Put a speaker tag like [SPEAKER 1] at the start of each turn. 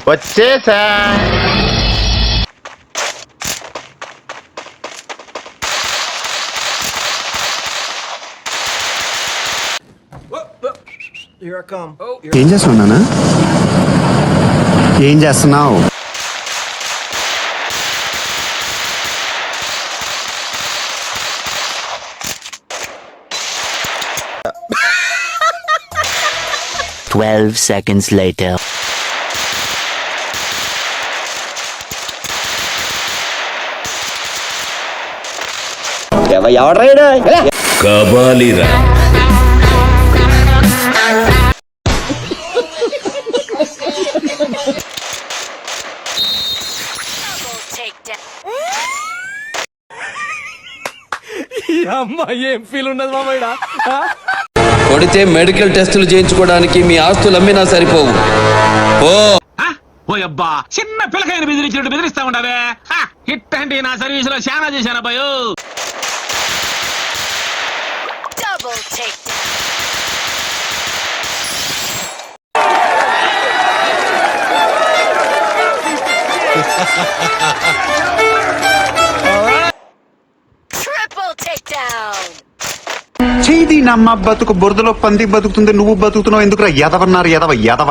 [SPEAKER 1] వచ్చేసా.
[SPEAKER 2] ఏం చేస్తున్నానా? ఏం చేస్తున్నావు?
[SPEAKER 3] Twelve seconds later.
[SPEAKER 4] కబాలిరా.
[SPEAKER 5] ఏం ఫీల్ ఉన్నది మామయ్య?
[SPEAKER 6] కొడితే మెడికల్ టెస్టులు చేయించుకోవడానికి మీ ఆస్తులు అమ్మినా సరిపోవు.
[SPEAKER 7] ఓ అబ్బా, చిన్న పిల్లకాయని బెదిరించినట్టు బెదిరిస్తా ఉండవే. హిట్ అంటే నా సర్వీస్ లో చాలా చేశాను అబ్బాయో.
[SPEAKER 2] చేయి నమ్మ బతుకు బురదలో పంది బతుకుతుంది, నువ్వు బతుకుతున్నావు ఎందుకురా? ఎదవన్నారు ఎదవ ఎదవ.